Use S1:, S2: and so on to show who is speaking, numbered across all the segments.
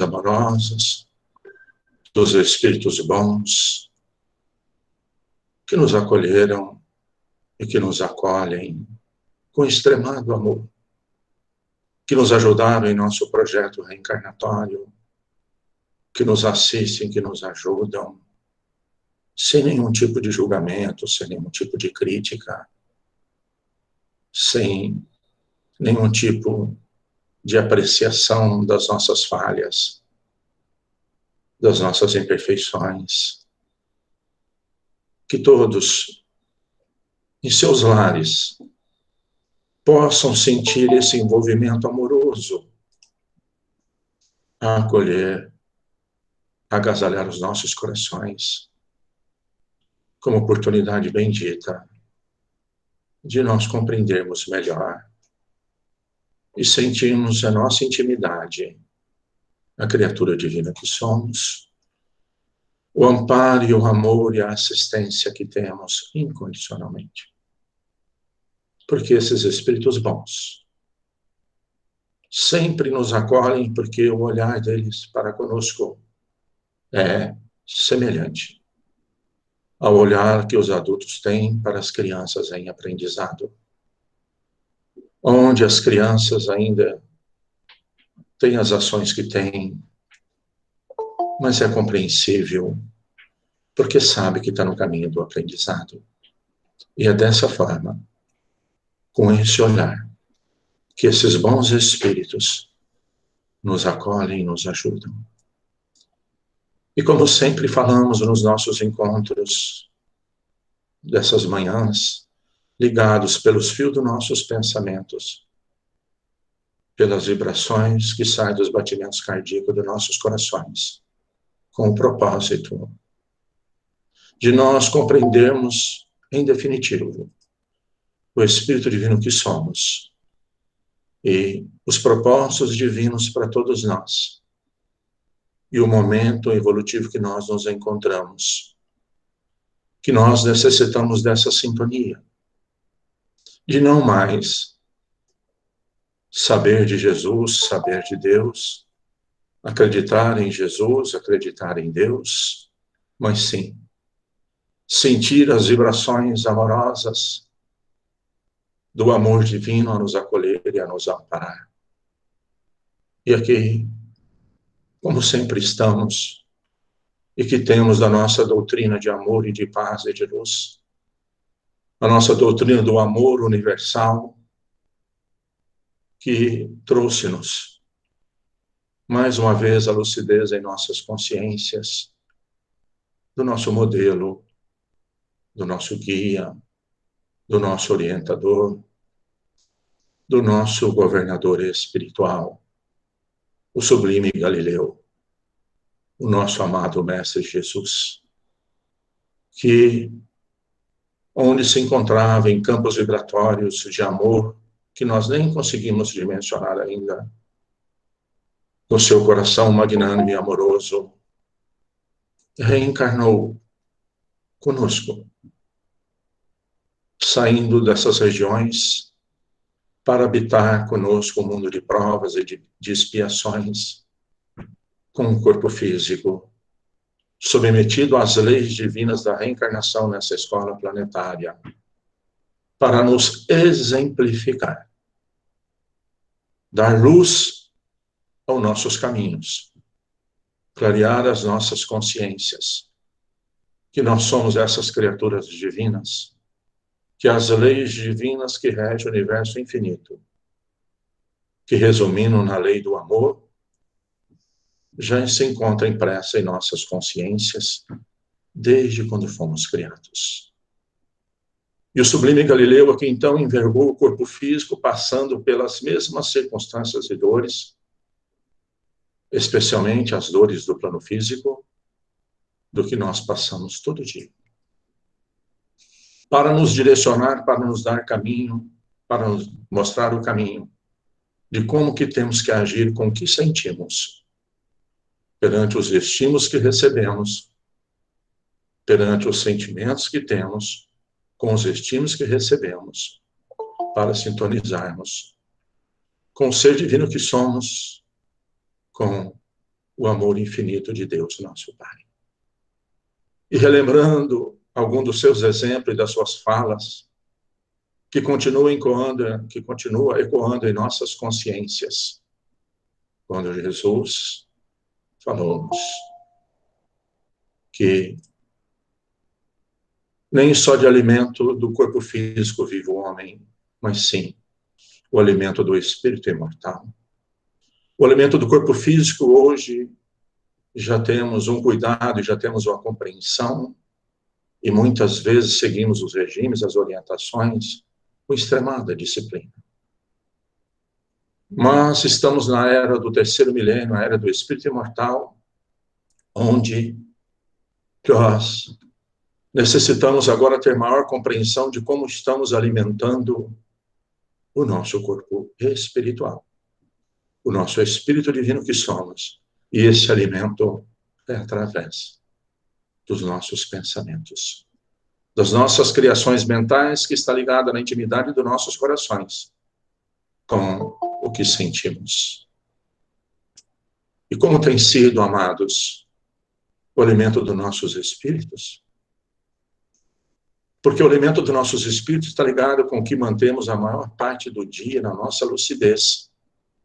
S1: amorosas, dos espíritos bons, que nos acolheram e que nos acolhem com extremado amor, que nos ajudaram em nosso projeto reencarnatório, que nos assistem, que nos ajudam, sem nenhum tipo de julgamento, sem nenhum tipo de crítica, sem nenhum tipo de apreciação das nossas falhas, das nossas imperfeições. Que todos, em seus lares, possam sentir esse envolvimento amoroso, a acolher, a agasalhar os nossos corações, como oportunidade bendita de nós compreendermos melhor e sentirmos a nossa intimidade, a criatura divina que somos, o amparo e o amor e a assistência que temos incondicionalmente. Porque esses espíritos bons sempre nos acolhem, porque o olhar deles para conosco é semelhante ao olhar que os adultos têm para as crianças em aprendizado, onde as crianças ainda têm as ações que têm, mas é compreensível, porque sabe que está no caminho do aprendizado. E é dessa forma, com esse olhar, que esses bons espíritos nos acolhem e nos ajudam. E como sempre falamos nos nossos encontros dessas manhãs, ligados pelos fios dos nossos pensamentos, pelas vibrações que saem dos batimentos cardíacos dos nossos corações, com o propósito de nós compreendermos, em definitivo, o Espírito Divino que somos e os propósitos divinos para todos nós e o momento evolutivo que nós nos encontramos, que nós necessitamos dessa sintonia, de não mais saber de Jesus, saber de Deus, acreditar em Jesus, acreditar em Deus, mas sim sentir as vibrações amorosas do amor divino a nos acolher e a nos amparar. E aqui, como sempre estamos, e que temos da nossa doutrina de amor e de paz e de luz, a nossa doutrina do amor universal, que trouxe-nos, mais uma vez, a lucidez em nossas consciências, do nosso modelo, do nosso guia, do nosso orientador, do nosso governador espiritual, o sublime Galileu, o nosso amado Mestre Jesus, que, onde se encontrava em campos vibratórios de amor, que nós nem conseguimos dimensionar ainda, o seu coração magnânimo e amoroso, reencarnou conosco, saindo dessas regiões para habitar conosco o mundo de provas e de expiações, com o corpo físico, submetido às leis divinas da reencarnação nessa escola planetária, para nos exemplificar, dar luz aos nossos caminhos, clarear as nossas consciências, que nós somos essas criaturas divinas, que as leis divinas que regem o universo infinito, que resumindo na lei do amor, já se encontra impressa em nossas consciências desde quando fomos criados. E o sublime Galileu aqui então envergou o corpo físico, passando pelas mesmas circunstâncias e dores, especialmente as dores do plano físico, do que nós passamos todo dia, para nos direcionar, para nos dar caminho, para nos mostrar o caminho de como que temos que agir com o que sentimos, perante os estímulos que recebemos, perante os sentimentos que temos, com os estímulos que recebemos, para sintonizarmos com o ser divino que somos, com o amor infinito de Deus, nosso Pai. E relembrando algum dos seus exemplos e das suas falas, que continua ecoando em nossas consciências, quando Jesus falou-nos que nem só de alimento do corpo físico vive o homem, mas sim o alimento do espírito imortal. O alimento do corpo físico hoje já temos um cuidado, já temos uma compreensão, e muitas vezes seguimos os regimes, as orientações, com extremada disciplina. Mas estamos na era do terceiro milênio, a era do espírito imortal, onde nós necessitamos agora ter maior compreensão de como estamos alimentando o nosso corpo espiritual, o nosso espírito divino que somos. E esse alimento é através dos nossos pensamentos, das nossas criações mentais, que está ligada na intimidade dos nossos corações, com o que sentimos. E como tem sido, amados, o alimento dos nossos espíritos? Porque o alimento dos nossos espíritos está ligado com o que mantemos a maior parte do dia na nossa lucidez,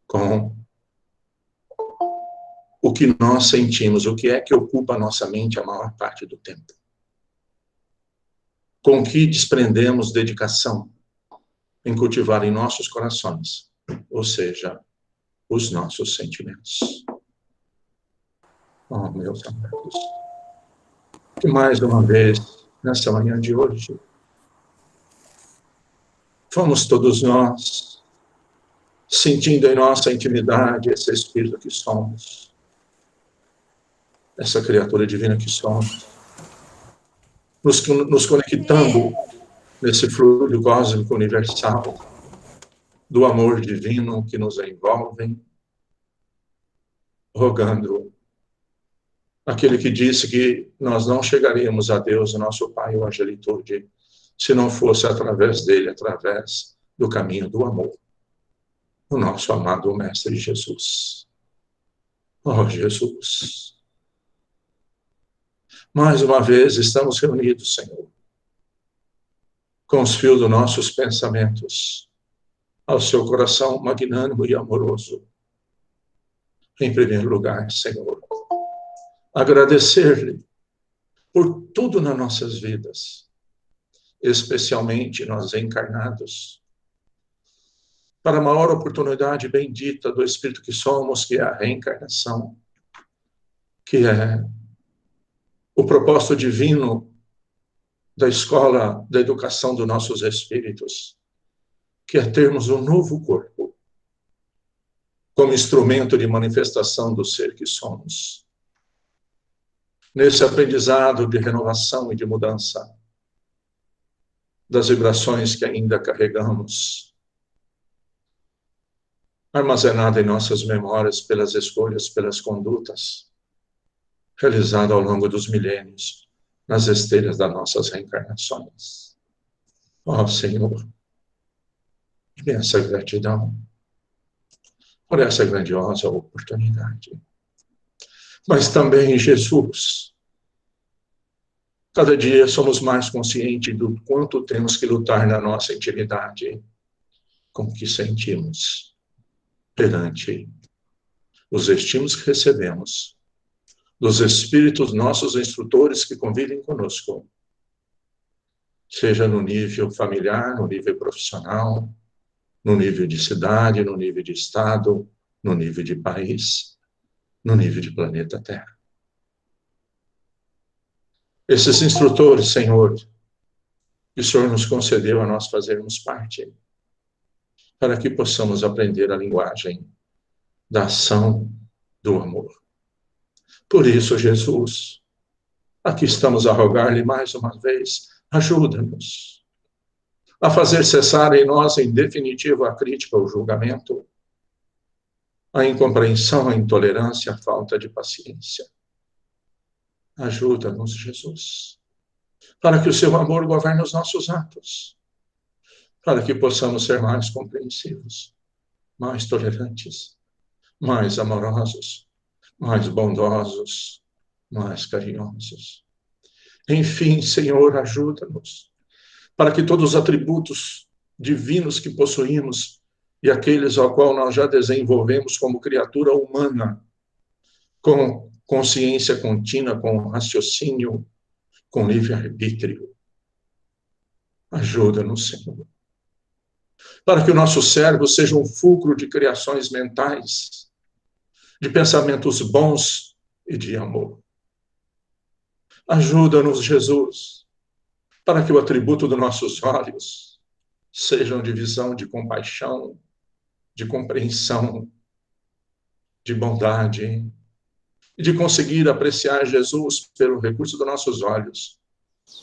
S1: com o que nós sentimos, o que é que ocupa a nossa mente a maior parte do tempo. Com o que desprendemos dedicação em cultivar em nossos corações, ou seja, os nossos sentimentos. Oh, meus amados, que mais uma vez, nessa manhã de hoje, fomos todos nós sentindo em nossa intimidade esse espírito que somos, essa criatura divina que somos, nos conectando nesse fluido cósmico universal do amor divino que nos envolve, rogando aquele que disse que nós não chegaríamos a Deus, nosso Pai, ou angelitude, se não fosse através dele, através do caminho do amor, o nosso amado Mestre Jesus. Oh, Jesus! Mais uma vez estamos reunidos, Senhor, com os fios dos nossos pensamentos ao seu coração magnânimo e amoroso. Em primeiro lugar, Senhor, agradecer-lhe por tudo nas nossas vidas, especialmente nós encarnados, para a maior oportunidade bendita do Espírito que somos, que é a reencarnação, que é o propósito divino da escola da educação dos nossos espíritos, que é termos um novo corpo, como instrumento de manifestação do ser que somos. Nesse aprendizado de renovação e de mudança das vibrações que ainda carregamos, armazenada em nossas memórias pelas escolhas, pelas condutas, realizada ao longo dos milênios, nas esteiras das nossas reencarnações. Ó Senhor, imensa gratidão por essa grandiosa oportunidade. Mas também, Jesus, cada dia somos mais conscientes do quanto temos que lutar na nossa intimidade com o que sentimos perante os estímulos que recebemos dos espíritos nossos instrutores que convivem conosco, seja no nível familiar, no nível profissional, no nível de cidade, no nível de estado, no nível de país, no nível de planeta Terra. Esses instrutores, Senhor, que o Senhor nos concedeu a nós fazermos parte, para que possamos aprender a linguagem da ação do amor. Por isso, Jesus, aqui estamos a rogar-lhe mais uma vez, ajuda-nos a fazer cessar em nós, em definitivo, a crítica, o julgamento, a incompreensão, a intolerância, a falta de paciência. Ajuda-nos, Jesus, para que o seu amor governe os nossos atos, para que possamos ser mais compreensivos, mais tolerantes, mais amorosos, mais bondosos, mais carinhosos. Enfim, Senhor, ajuda-nos para que todos os atributos divinos que possuímos e aqueles ao qual nós já desenvolvemos como criatura humana, com consciência contínua, com raciocínio, com livre-arbítrio. Ajuda-nos, Senhor, para que o nosso cérebro seja um fulcro de criações mentais, de pensamentos bons e de amor. Ajuda-nos, Jesus, para que o atributo dos nossos olhos sejam de visão, de compaixão, de compreensão, de bondade, e de conseguir apreciar Jesus pelo recurso dos nossos olhos,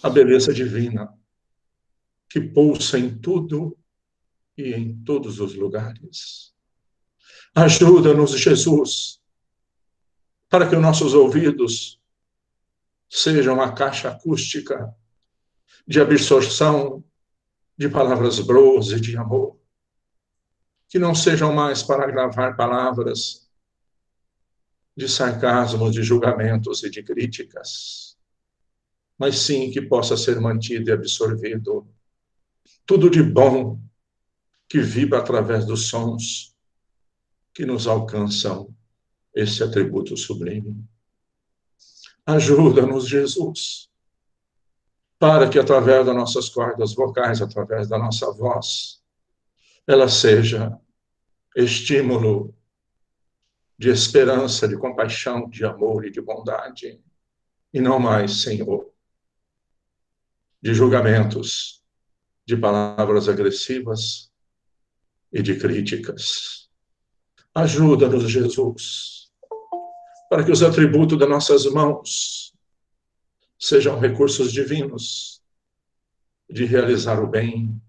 S1: a beleza divina que pulsa em tudo e em todos os lugares. Ajuda-nos, Jesus, para que os nossos ouvidos sejam uma caixa acústica de absorção de palavras boas e de amor, que não sejam mais para gravar palavras de sarcasmo, de julgamentos e de críticas, mas sim que possa ser mantido e absorvido tudo de bom que vibra através dos sons que nos alcançam esse atributo sublime. Ajuda-nos, Jesus, para que através das nossas cordas vocais, através da nossa voz, ela seja estímulo de esperança, de compaixão, de amor e de bondade, e não mais, Senhor, de julgamentos, de palavras agressivas e de críticas. Ajuda-nos, Jesus, para que os atributos das nossas mãos sejam recursos divinos de realizar o bem,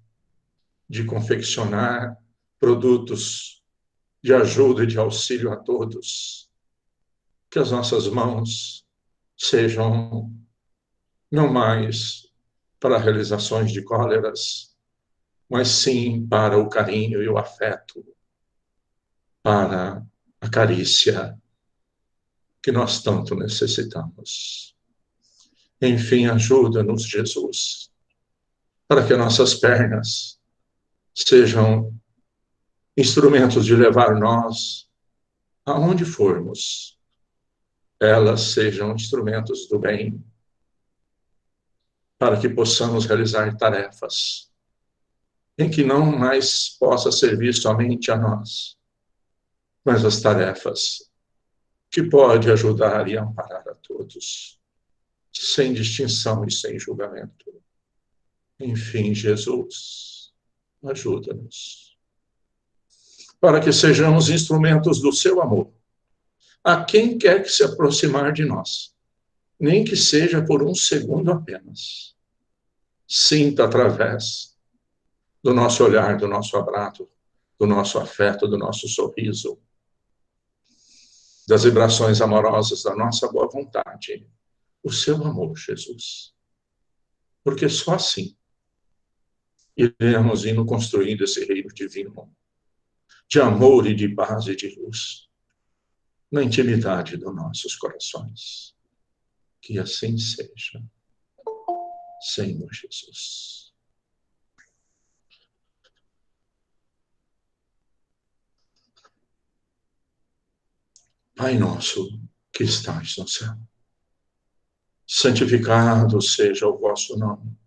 S1: de confeccionar produtos de ajuda e de auxílio a todos. Que as nossas mãos sejam não mais para realizações de cóleras, mas sim para o carinho e o afeto, para a carícia que nós tanto necessitamos. Enfim, ajuda-nos, Jesus, para que nossas pernas sejam instrumentos de levar nós aonde formos. Elas sejam instrumentos do bem, para que possamos realizar tarefas em que não mais possa servir somente a nós, mas as tarefas que pode ajudar e amparar a todos, sem distinção e sem julgamento. Enfim, Jesus, ajuda-nos, para que sejamos instrumentos do seu amor, a quem quer que se aproximar de nós, nem que seja por um segundo apenas. Sinta através do nosso olhar, do nosso abraço, do nosso afeto, do nosso sorriso, das vibrações amorosas da nossa boa vontade, o seu amor, Jesus. Porque só assim iremos indo construindo esse reino divino de amor e de paz e de luz na intimidade dos nossos corações. Que assim seja, Senhor Jesus. Pai nosso que estais no céu, santificado seja o vosso nome.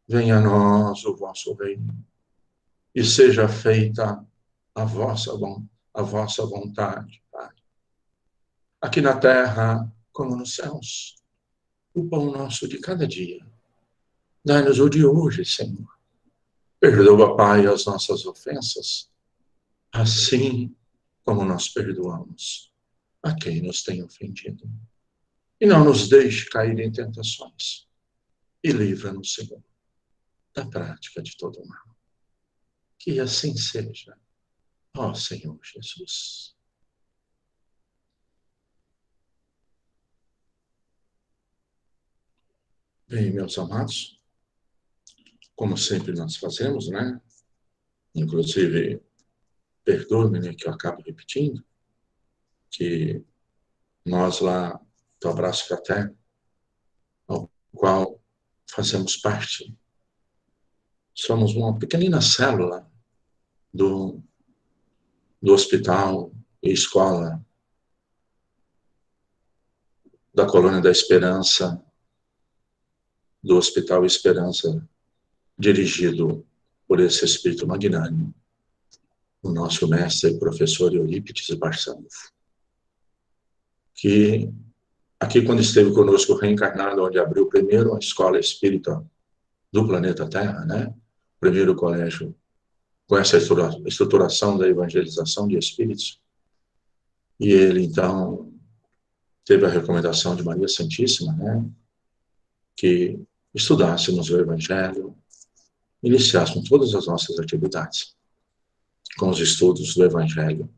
S1: Venha a nós o vosso reino e seja feita a vossa vontade, Pai. Aqui na terra como nos céus. O pão nosso de cada dia. Dai-nos o de hoje, Senhor. Perdoa, Pai, as nossas ofensas, assim como nós perdoamos a quem nos tem ofendido. E não nos deixe cair em tentações. E livra-nos, Senhor, da prática de todo o mal. Que assim seja, ó Senhor Jesus. Bem, meus amados, como sempre nós fazemos, né? Inclusive, perdoe-me, né, que eu acabo repetindo. que nós lá do Abraço Fraterno, ao qual fazemos parte, somos uma pequenina célula do hospital e escola da Colônia da Esperança, do Hospital Esperança, dirigido por esse espírito magnânimo, o nosso mestre e professor Eurípides Barçanufo, que aqui, quando esteve conosco reencarnado, onde abriu primeiro a escola espírita do planeta Terra, né? Primeiro colégio com essa estruturação da evangelização de espíritos. E ele, então, teve a recomendação de Maria Santíssima, né? Que estudássemos o Evangelho, iniciássemos todas as nossas atividades com os estudos do Evangelho,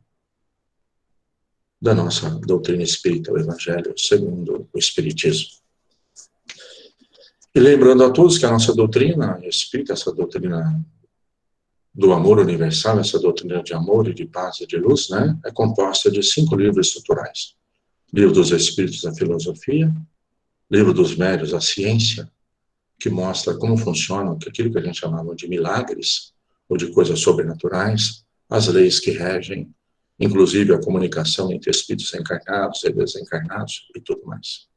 S1: da nossa doutrina espírita, o Evangelho segundo o Espiritismo. E lembrando a todos que a nossa doutrina espírita, essa doutrina do amor universal, essa doutrina de amor e de paz e de luz, né, é composta de 5 livros estruturais. Livro dos Espíritos, a Filosofia, Livro dos Médiuns, a Ciência, que mostra como funcionam aquilo que a gente chamava de milagres, ou de coisas sobrenaturais, as leis que regem, inclusive a comunicação entre espíritos encarnados e desencarnados e tudo mais.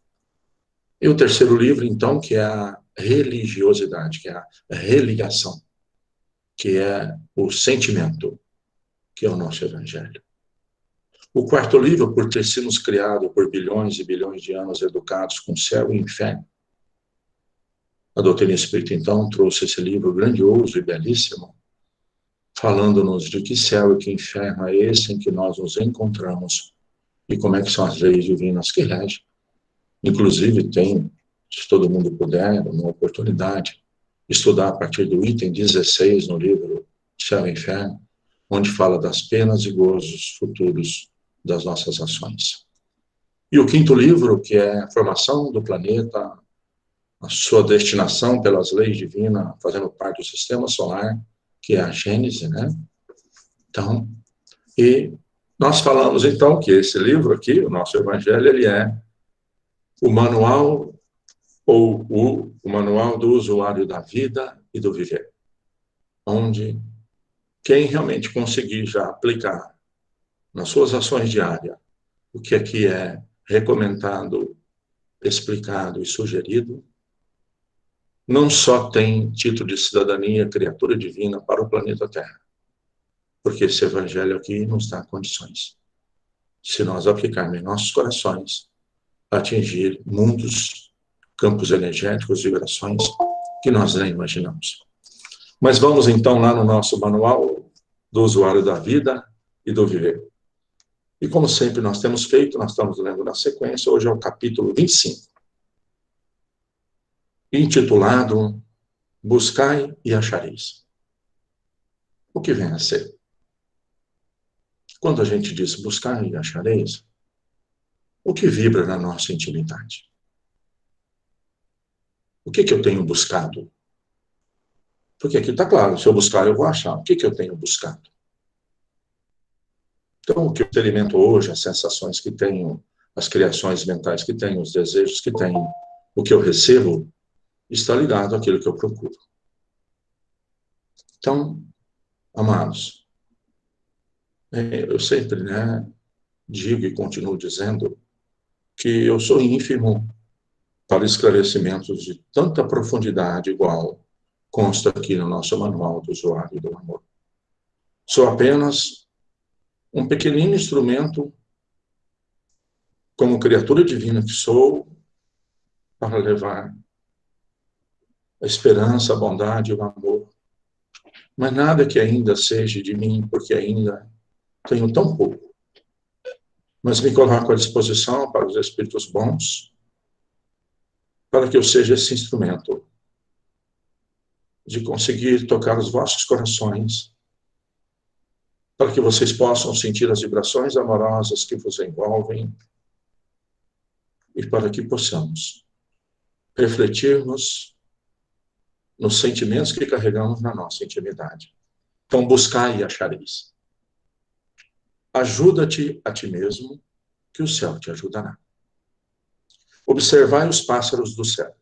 S1: E o terceiro livro, então, que é a religiosidade, que é a religação, que é o sentimento, que é o nosso Evangelho. O quarto livro, por ter sido criado por bilhões e bilhões de anos educados com céu e inferno, a doutrina espírita, então, trouxe esse livro grandioso e belíssimo, falando-nos de que céu e que inferno é esse em que nós nos encontramos e como é que são as leis divinas que regem. Inclusive, tem, se todo mundo puder, uma oportunidade, estudar a partir do item 16 no livro Céu e Inferno, onde fala das penas e gozos futuros das nossas ações. E o quinto livro, que é a formação do planeta, a sua destinação pelas leis divinas, fazendo parte do sistema solar, que é a Gênese, né? Então, e nós falamos, então, que esse livro aqui, o nosso Evangelho, ele é o manual, ou o manual do usuário da vida e do viver, onde quem realmente conseguir já aplicar nas suas ações diárias o que aqui é recomendado, explicado e sugerido, não só tem título de cidadania, criatura divina para o planeta Terra, porque esse Evangelho aqui nos dá condições, se nós aplicarmos em nossos corações, atingir mundos, campos energéticos, vibrações que nós nem imaginamos. Mas vamos então lá no nosso manual do usuário da vida e do viver. E como sempre nós temos feito, nós estamos lendo na sequência, hoje é o capítulo 25, intitulado Buscai e Achareis. O que vem a ser? Quando a gente diz buscai e achareis, o que vibra na nossa intimidade? O que eu tenho buscado? Porque aqui está claro, se eu buscar, eu vou achar. O que eu tenho buscado? Então, o que eu experimento hoje, as sensações que tenho, as criações mentais que tenho, os desejos que tenho, o que eu recebo, está ligado àquilo que eu procuro. Então, amados, eu sempre, digo e continuo dizendo que eu sou ínfimo para esclarecimentos de tanta profundidade igual consta aqui no nosso manual do usuário do amor. Sou apenas um pequenino instrumento, como criatura divina que sou, para levar a esperança, a bondade e o amor. Mas nada que ainda seja de mim, porque ainda tenho tão pouco. Mas me coloco à disposição para os espíritos bons, para que eu seja esse instrumento de conseguir tocar os vossos corações, para que vocês possam sentir as vibrações amorosas que vos envolvem e para que possamos refletirmos nos sentimentos que carregamos na nossa intimidade. Então, buscai e achareis. Ajuda-te a ti mesmo que o céu te ajudará. Observai os pássaros do céu.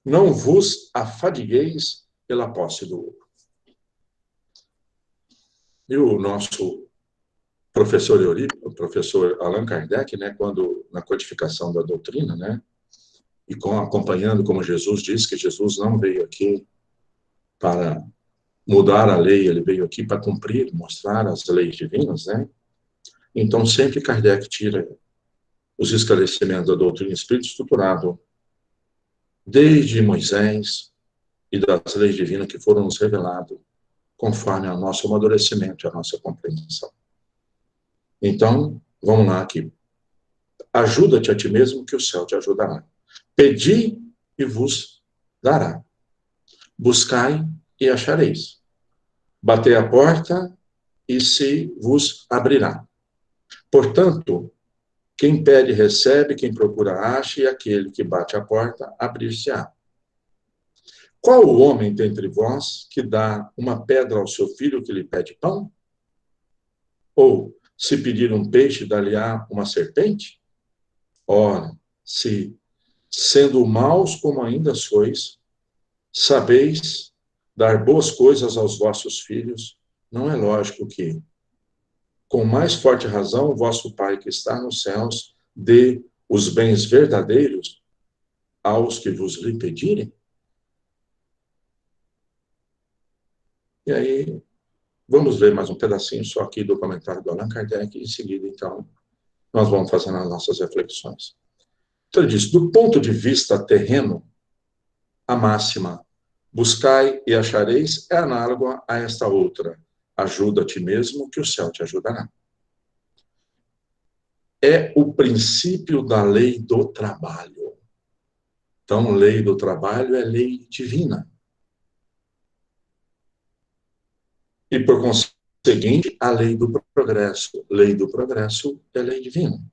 S1: Não vos afadigueis pela posse do ouro. E o nosso professor Eurípides, o professor Allan Kardec, né, quando na codificação da doutrina, né, e acompanhando como Jesus diz que Jesus não veio aqui para mudar a lei, ele veio aqui para cumprir, mostrar as leis divinas, né? Então sempre Kardec tira os esclarecimentos da doutrina espírita estruturado desde Moisés e das leis divinas que foram nos reveladas conforme ao nosso amadurecimento e a nossa compreensão. Então, vamos lá aqui. Ajuda-te a ti mesmo que o céu te ajudará. Pedi e vos dará. Buscai e achareis. Batei a porta e se vos abrirá. Portanto, quem pede recebe, quem procura acha, e aquele que bate a porta abrir-se-á. Qual o homem dentre vós que dá uma pedra ao seu filho que lhe pede pão? Ou, se pedir um peixe, dar-lhe-á uma serpente? Ora, se, sendo maus como ainda sois, sabeis dar boas coisas aos vossos filhos, não é lógico que, com mais forte razão, o vosso Pai que está nos céus dê os bens verdadeiros aos que vos lhe pedirem? E aí, vamos ler mais um pedacinho só aqui do comentário do Allan Kardec, e em seguida, então, nós vamos fazendo as nossas reflexões. Então, ele diz, do ponto de vista terreno, a máxima, buscai e achareis, é análoga a esta outra, ajuda a ti mesmo que o céu te ajudará. É o princípio da lei do trabalho. Então, lei do trabalho é lei divina. E, por conseguinte, a lei do progresso. Lei do progresso é lei divina.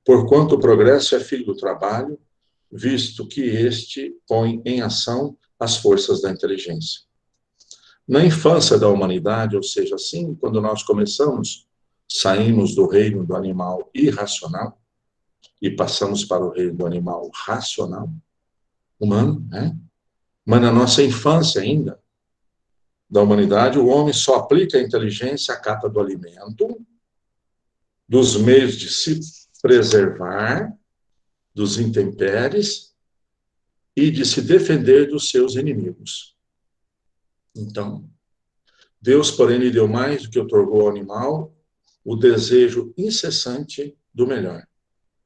S1: Porquanto o progresso é filho do trabalho, visto que este põe em ação as forças da inteligência. Na infância da humanidade, ou seja, assim, quando nós começamos, saímos do reino do animal irracional e passamos para o reino do animal racional, humano, né? Mas na nossa infância ainda, da humanidade, o homem só aplica a inteligência à cata do alimento, dos meios de se preservar, dos intempéries e de se defender dos seus inimigos. Então, Deus, porém, lhe deu mais do que otorgou ao animal, o desejo incessante do melhor.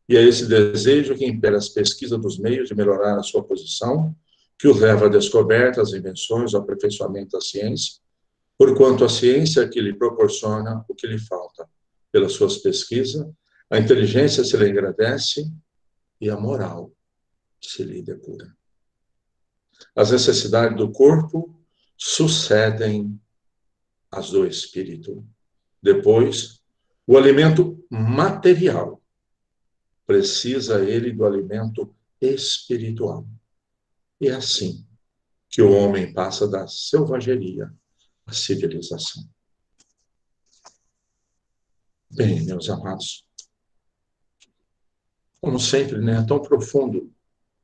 S1: E é esse desejo que impera as pesquisas dos meios de melhorar a sua posição, que o leva à descoberta, às invenções, ao aperfeiçoamento da ciência, porquanto a ciência é que lhe proporciona o que lhe falta. Pelas suas pesquisas, a inteligência se lhe engrandece e a moral se lhe depura. As necessidades do corpo sucedem as do espírito. Depois, o alimento material precisa ele do alimento espiritual. E é assim que o homem passa da selvageria à civilização. Bem, meus amados, como sempre, né, é tão profundo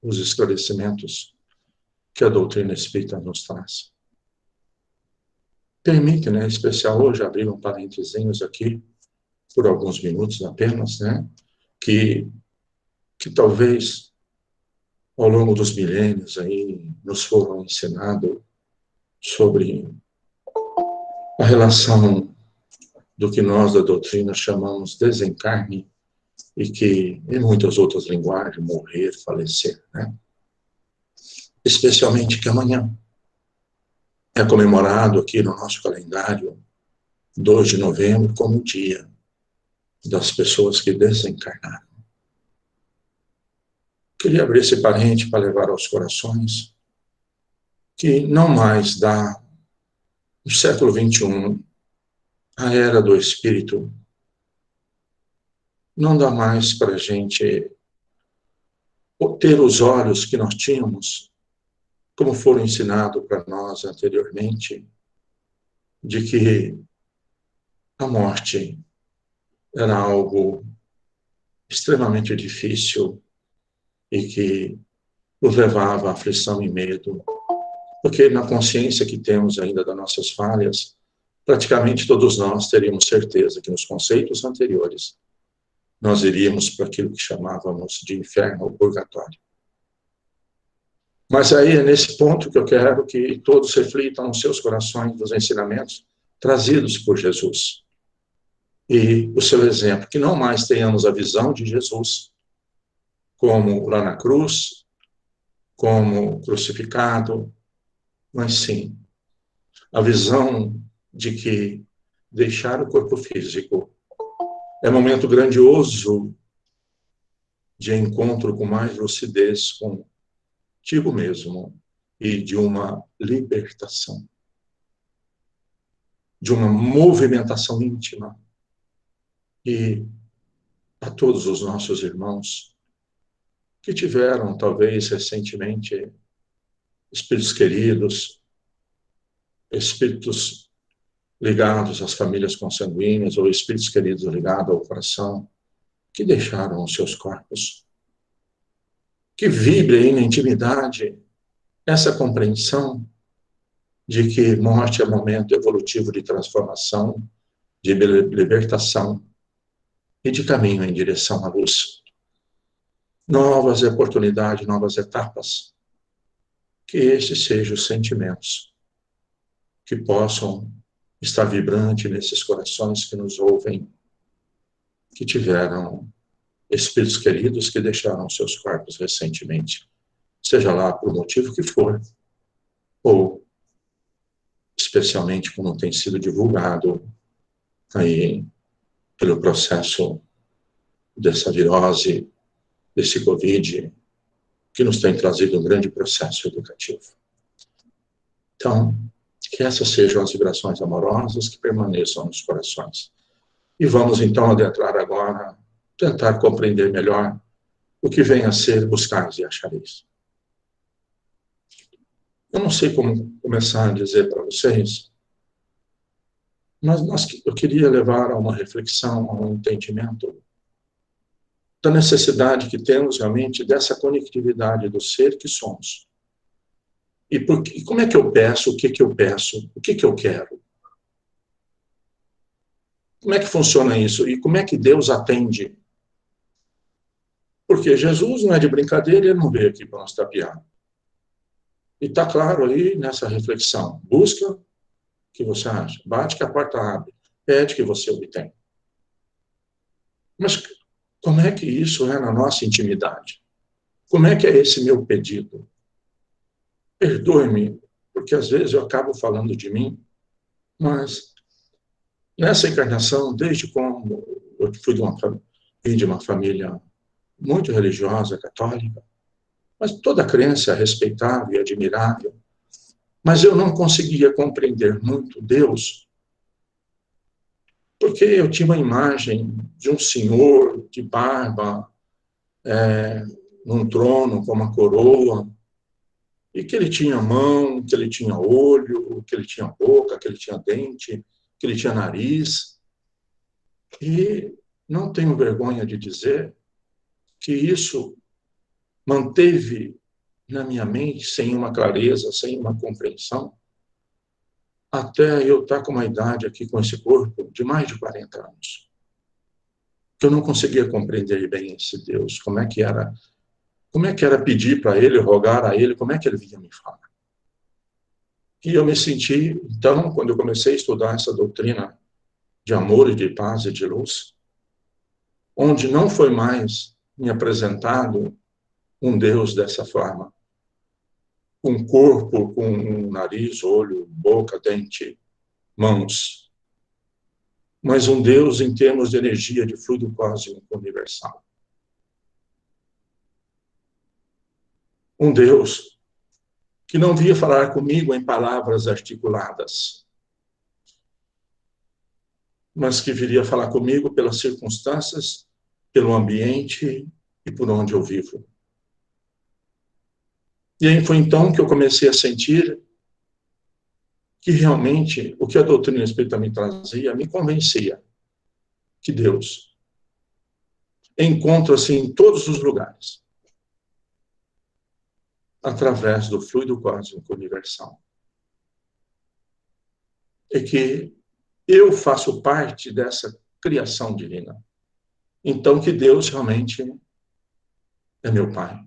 S1: os esclarecimentos que a doutrina espírita nos traz. Permite, né, em especial hoje, abrir um parentezinhos aqui, por alguns minutos apenas, né, que talvez ao longo dos milênios aí nos foram ensinados sobre a relação do que nós da doutrina chamamos desencarne e que em muitas outras linguagens morrer, falecer, né? Especialmente que amanhã é comemorado aqui no nosso calendário 2 de novembro como o dia das pessoas que desencarnaram. Queria abrir esse parente para levar aos corações que não mais dá, no século XXI, a era do Espírito, não dá mais para a gente ter os olhos que nós tínhamos, como foram ensinados para nós anteriormente, de que a morte era algo extremamente difícil e que nos levava à aflição e medo, porque na consciência que temos ainda das nossas falhas, praticamente todos nós teríamos certeza que nos conceitos anteriores nós iríamos para aquilo que chamávamos de inferno ou purgatório. Mas aí é nesse ponto que eu quero que todos reflitam nos seus corações dos ensinamentos trazidos por Jesus. E o seu exemplo, que não mais tenhamos a visão de Jesus como lá na cruz, como crucificado, mas sim a visão de que deixar o corpo físico é um momento grandioso de encontro com mais lucidez contigo mesmo e de uma libertação, de uma movimentação íntima. E a todos os nossos irmãos que tiveram, talvez, recentemente, espíritos queridos, espíritos ligados às famílias consanguíneas ou espíritos queridos ligados ao coração, que deixaram os seus corpos. Que vibre aí na intimidade essa compreensão de que morte é momento evolutivo de transformação, de libertação e de caminho em direção à luz. Novas oportunidades, novas etapas. Que estes sejam os sentimentos que possam estar vibrantes nesses corações que nos ouvem, que tiveram espíritos queridos que deixaram seus corpos recentemente, seja lá por motivo que for, ou especialmente como tem sido divulgado aí pelo processo dessa virose, desse Covid, que nos tem trazido um grande processo educativo. Então, que essas sejam as vibrações amorosas que permaneçam nos corações. E vamos então adentrar agora, tentar compreender melhor o que vem a ser buscares e achareis. Eu não sei como começar a dizer para vocês, mas eu queria levar a uma reflexão, a um entendimento da necessidade que temos realmente dessa conectividade do ser que somos. E como é que eu peço, o que eu peço, o que eu quero? Como é que funciona isso? E como é que Deus atende? Porque Jesus não é de brincadeira, ele não veio aqui para nos tapear. E está claro aí nessa reflexão. Busca o que você acha. Bate que a porta abre. Pede que você obtém. Mas como é que isso é na nossa intimidade? Como é que é esse meu pedido? Perdoe-me, porque às vezes eu acabo falando de mim, mas nessa encarnação, desde quando eu vim de uma família muito religiosa, católica, mas toda crença é respeitável e admirável, mas eu não conseguia compreender muito Deus, porque eu tinha uma imagem de um senhor de barba, num trono com uma coroa, e que ele tinha mão, que ele tinha olho, que ele tinha boca, que ele tinha dente, que ele tinha nariz. E não tenho vergonha de dizer que isso manteve na minha mente, sem uma clareza, sem uma compreensão, até eu estar com uma idade aqui, com esse corpo, de mais de 40 anos. Que eu não conseguia compreender bem esse Deus, como é que era pedir para ele, rogar a ele, como é que ele vinha me falar. E eu me senti, então, quando eu comecei a estudar essa doutrina de amor e de paz e de luz, onde não foi mais me apresentado um Deus dessa forma, um corpo com um nariz, olho, boca, dente, mãos, mas um Deus em termos de energia, de fluido cósmico universal. Um Deus que não via falar comigo em palavras articuladas, mas que viria falar comigo pelas circunstâncias, pelo ambiente e por onde eu vivo. E aí foi então que eu comecei a sentir que realmente o que a doutrina espírita me trazia me convencia que Deus encontra-se em todos os lugares, através do fluido cósmico universal. E que eu faço parte dessa criação divina. Então, que Deus realmente é meu Pai.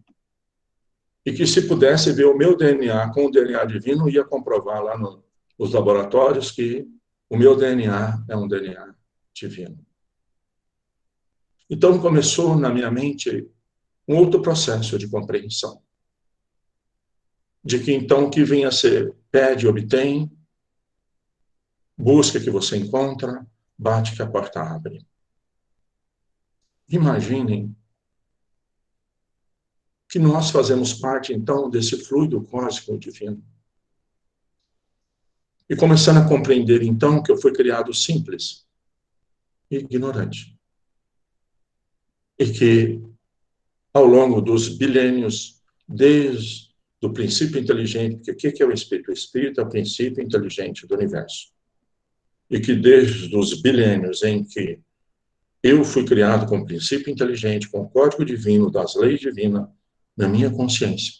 S1: E que se pudesse ver o meu DNA com o DNA divino, ia comprovar lá nos laboratórios que o meu DNA é um DNA divino. Então, começou na minha mente um outro processo de compreensão. De que, então, que vinha a ser pede, obtém, busca que você encontra, bate que a porta abre. Imaginem que nós fazemos parte, então, desse fluido cósmico divino. E começando a compreender, então, que eu fui criado simples e ignorante. E que, ao longo dos bilênios, desde o princípio inteligente, porque o que é o Espírito? O Espírito é o princípio inteligente do universo. E que desde os bilênios em que eu fui criado com o princípio inteligente, com o código divino, das leis divinas, na minha consciência,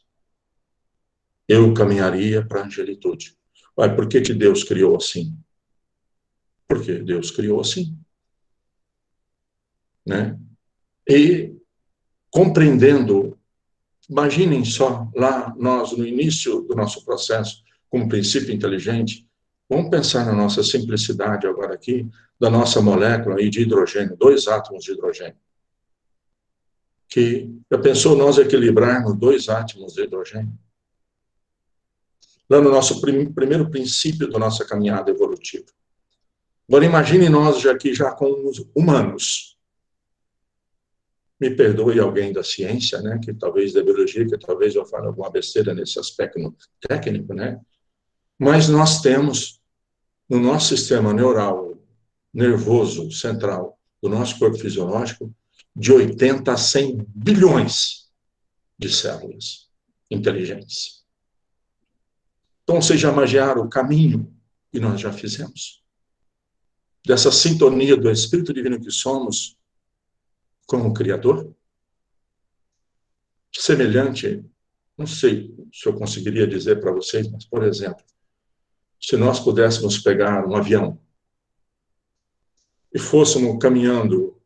S1: eu caminharia para a angelitude. Ué, por que Deus criou assim? Porque Deus criou assim. Né? E compreendendo, imaginem só, lá nós, no início do nosso processo, como princípio inteligente, vamos pensar na nossa simplicidade agora aqui, da nossa molécula aí de hidrogênio, 2 átomos de hidrogênio. Que já pensou nós equilibrarmos 2 átomos de hidrogênio? Lá no nosso primeiro princípio da nossa caminhada evolutiva. Agora imagine nós já aqui, já com os humanos. Me perdoe alguém da ciência, né, que talvez da biologia, que talvez eu fale alguma besteira nesse aspecto técnico, né? Mas nós temos no nosso sistema neural, nervoso central do nosso corpo fisiológico, de 80 a 100 bilhões de células inteligentes. Então, vocês já imaginaram o caminho que nós já fizemos? Dessa sintonia do Espírito Divino que somos com o Criador? Semelhante, não sei se eu conseguiria dizer para vocês, mas, por exemplo, se nós pudéssemos pegar um avião e fôssemos caminhando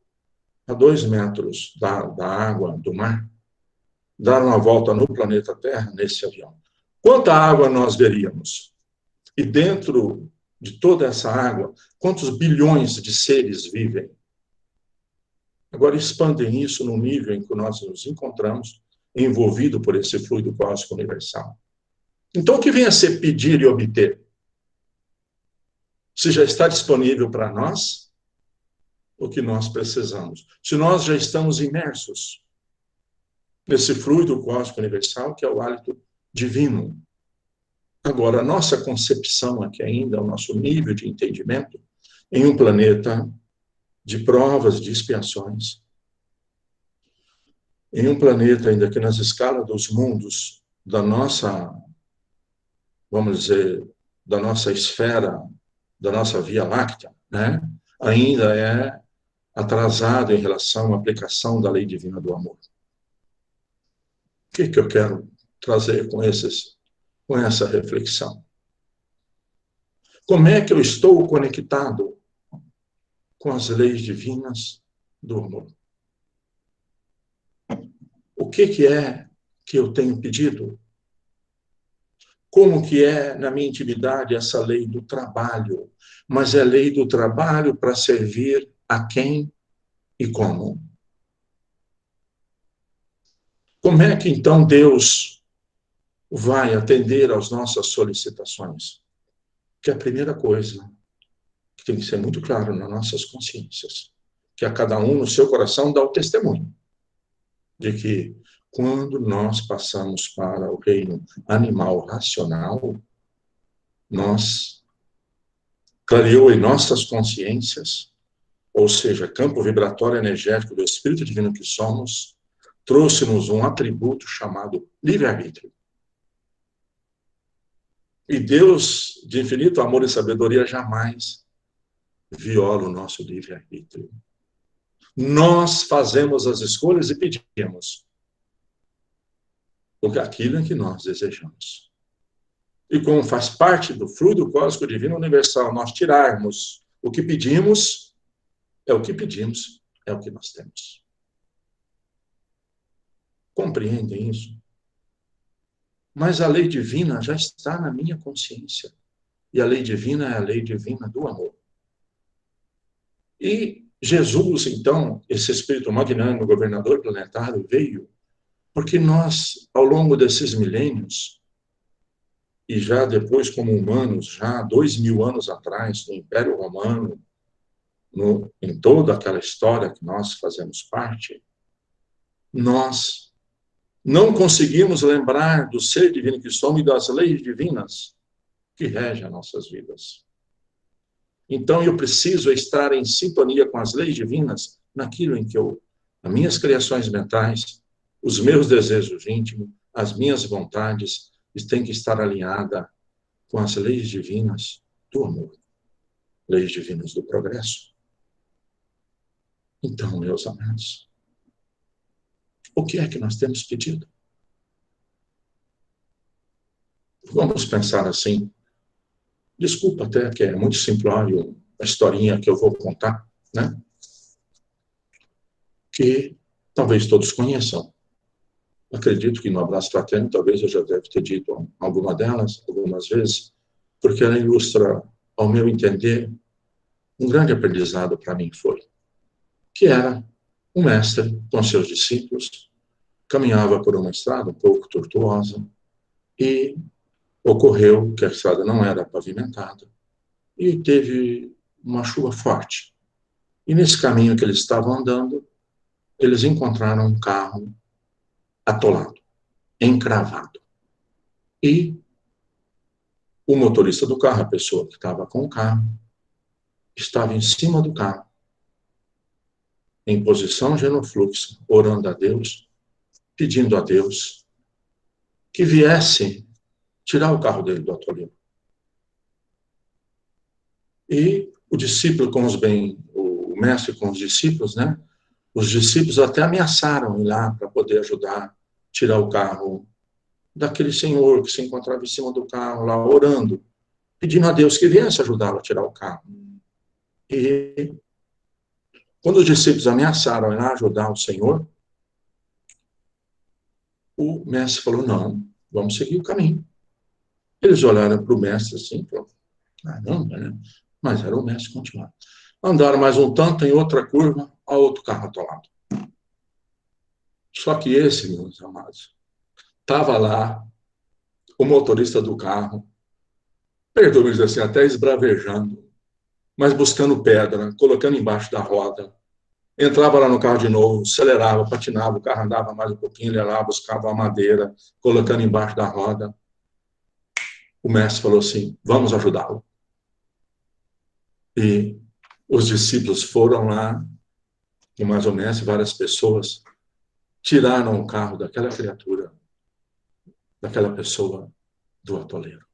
S1: a 2 metros da água, do mar, dar uma volta no planeta Terra nesse avião, quanta água nós veríamos? E dentro de toda essa água, quantos bilhões de seres vivem? Agora, expandem isso no nível em que nós nos encontramos, envolvido por esse fluido cósmico universal. Então, o que vem a ser pedir e obter? Se já está disponível para nós o que nós precisamos. Se nós já estamos imersos nesse fluido cósmico universal, que é o hálito divino. Agora, a nossa concepção aqui ainda, o nosso nível de entendimento, em um planeta de provas, de expiações, em um planeta ainda que nas escalas dos mundos da nossa, vamos dizer, da nossa esfera, da nossa Via Láctea, né, ainda é atrasado em relação à aplicação da lei divina do amor. O que eu quero trazer com essa reflexão? Como é que eu estou conectado com as leis divinas do amor? O que é que eu tenho pedido? Como que é, na minha intimidade, essa lei do trabalho? Mas é lei do trabalho para servir a quem e como? Como é que, então, Deus vai atender às nossas solicitações? Que é a primeira coisa que tem que ser muito claro nas nossas consciências, que a cada um no seu coração dá o testemunho de que quando nós passamos para o reino animal racional, nós clareou em nossas consciências, ou seja, campo vibratório energético do Espírito Divino que somos, trouxe-nos um atributo chamado livre-arbítrio. E Deus, de infinito amor e sabedoria, jamais viola o nosso livre-arbítrio. Nós fazemos as escolhas e pedimos aquilo que nós desejamos. E como faz parte do fluido cósmico divino universal, nós tirarmos o que pedimos, é o que pedimos, é o que nós temos. Compreendem isso? Mas a lei divina já está na minha consciência. E a lei divina é a lei divina do amor. E Jesus, então, esse espírito magnânimo, governador planetário, veio porque nós, ao longo desses milênios, e já depois como humanos, já 2000 anos atrás, no Império Romano, em toda aquela história que nós fazemos parte, nós não conseguimos lembrar do ser divino que somos e das leis divinas que regem as nossas vidas. Então, eu preciso estar em sintonia com as leis divinas naquilo em que as minhas criações mentais, os meus desejos íntimos, as minhas vontades, têm que estar alinhadas com as leis divinas do amor, leis divinas do progresso. Então, meus amados, o que é que nós temos pedido? Vamos pensar assim. Desculpa até que é muito simplório a historinha que eu vou contar, né? Que talvez todos conheçam. Acredito que no abraço fraterno, talvez eu já deve ter dito alguma delas, algumas vezes, porque ela ilustra, ao meu entender, um grande aprendizado para mim foi, que era um mestre com seus discípulos, caminhava por uma estrada um pouco tortuosa e ocorreu que a estrada não era pavimentada e teve uma chuva forte. E nesse caminho que eles estavam andando, eles encontraram um carro atolado, encravado. E o motorista do carro, a pessoa que estava com o carro, estava em cima do carro, em posição genufluxa, orando a Deus, pedindo a Deus que viesse tirar o carro dele do atoleiro. E o discípulo o mestre com os discípulos, né? Os discípulos até ameaçaram ir lá para poder ajudar a tirar o carro daquele senhor que se encontrava em cima do carro, lá orando, pedindo a Deus que viesse ajudá-lo a tirar o carro. E quando os discípulos ameaçaram ir lá ajudar o Senhor, o mestre falou, não, vamos seguir o caminho. Eles olharam para o mestre assim, falaram, caramba, né? Mas era o mestre continuar. Andaram mais um tanto, em outra curva, a outro carro atolado. Só que esse, meus amados, estava lá, o motorista do carro, perdoe-me dizer assim, até esbravejando, mas buscando pedra, colocando embaixo da roda. Entrava lá no carro de novo, acelerava, patinava, o carro andava mais um pouquinho, ele lá buscava a madeira, colocando embaixo da roda. O mestre falou assim, vamos ajudá-lo. E os discípulos foram lá, com mais ou menos várias pessoas, tiraram o carro daquela criatura, daquela pessoa do atoleiro.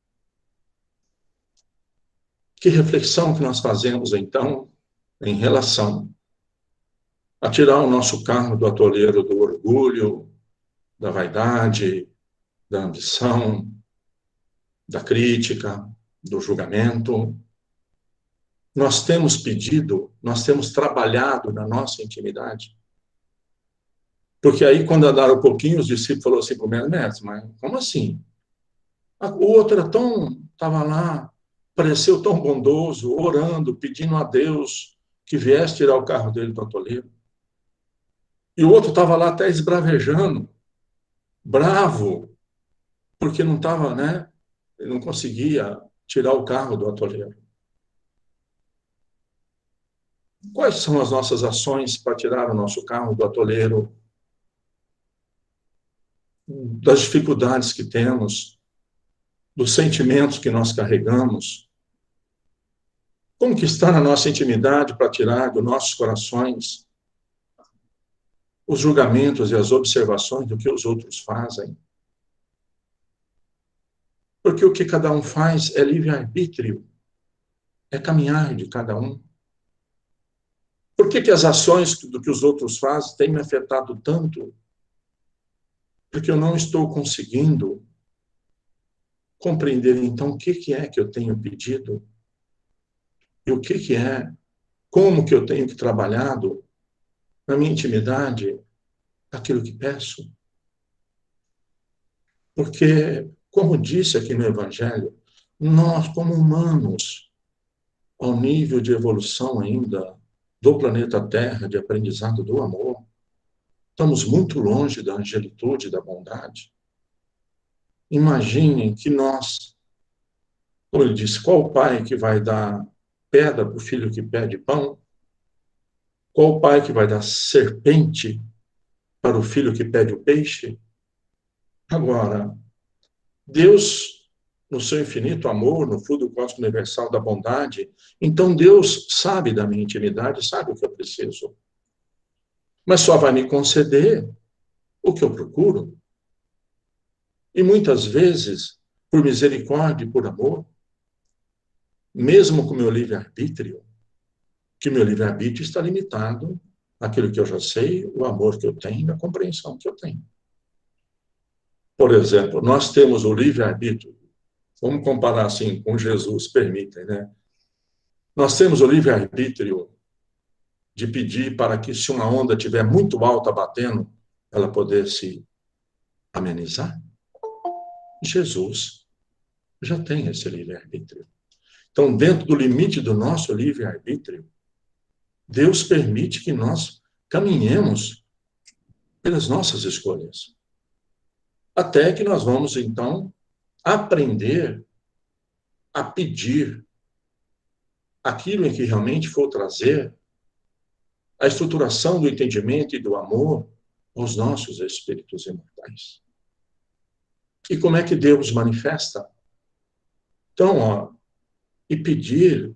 S1: Que reflexão que nós fazemos, então, em relação a tirar o nosso carro do atoleiro do orgulho, da vaidade, da ambição, da crítica, do julgamento. Nós temos pedido, nós temos trabalhado na nossa intimidade. Porque aí, quando andaram um pouquinho, os discípulos falaram assim para o mestre, mas como assim? O outro estava lá, pareceu tão bondoso, orando, pedindo a Deus que viesse tirar o carro dele do atoleiro. E o outro estava lá até esbravejando, bravo, porque não estava, né? Ele não conseguia tirar o carro do atoleiro. Quais são as nossas ações para tirar o nosso carro do atoleiro? Das dificuldades que temos, dos sentimentos que nós carregamos? Como que está na nossa intimidade para tirar dos nossos corações os julgamentos e as observações do que os outros fazem? Porque o que cada um faz é livre-arbítrio, é caminhar de cada um. Por que as ações do que os outros fazem têm me afetado tanto? Porque eu não estou conseguindo compreender, então, o que é que eu tenho pedido e o que é, como que eu tenho que trabalhado na minha intimidade aquilo que peço. Porque, como disse aqui no Evangelho, nós, como humanos, ao nível de evolução ainda do planeta Terra, de aprendizado do amor, estamos muito longe da angelitude, da bondade. Imaginem que nós, como ele disse, qual pai que vai dar pedra para o filho que pede pão? Qual pai que vai dar serpente para o filho que pede o peixe? Agora, Deus, no seu infinito amor, no fluido cósmico universal da bondade, então Deus sabe da minha intimidade, sabe o que eu preciso. Mas só vai me conceder o que eu procuro. E muitas vezes, por misericórdia e por amor, mesmo com o meu livre-arbítrio, que meu livre-arbítrio está limitado àquilo que eu já sei, o amor que eu tenho, a compreensão que eu tenho. Por exemplo, nós temos o livre-arbítrio, vamos comparar assim com Jesus, permitem, né? Nós temos o livre-arbítrio de pedir para que, se uma onda estiver muito alta batendo, ela pudesse amenizar. Jesus já tem esse livre-arbítrio. Então, dentro do limite do nosso livre-arbítrio, Deus permite que nós caminhemos pelas nossas escolhas. Até que nós vamos, então, aprender a pedir aquilo em que realmente for trazer a estruturação do entendimento e do amor aos nossos espíritos imortais. E como é que Deus manifesta? Então, e pedir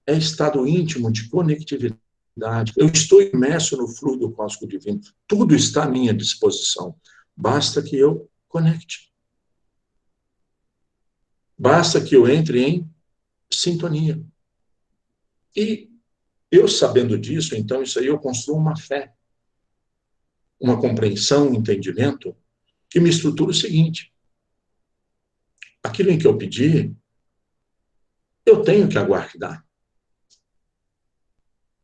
S1: é estado íntimo de conectividade. Eu estou imerso no fluido cósmico divino. Tudo está à minha disposição. Basta que eu conecte. Basta que eu entre em sintonia. E eu sabendo disso, então, isso aí eu construo uma fé, uma compreensão, um entendimento que me estrutura o seguinte: aquilo em que eu pedi, eu tenho que aguardar.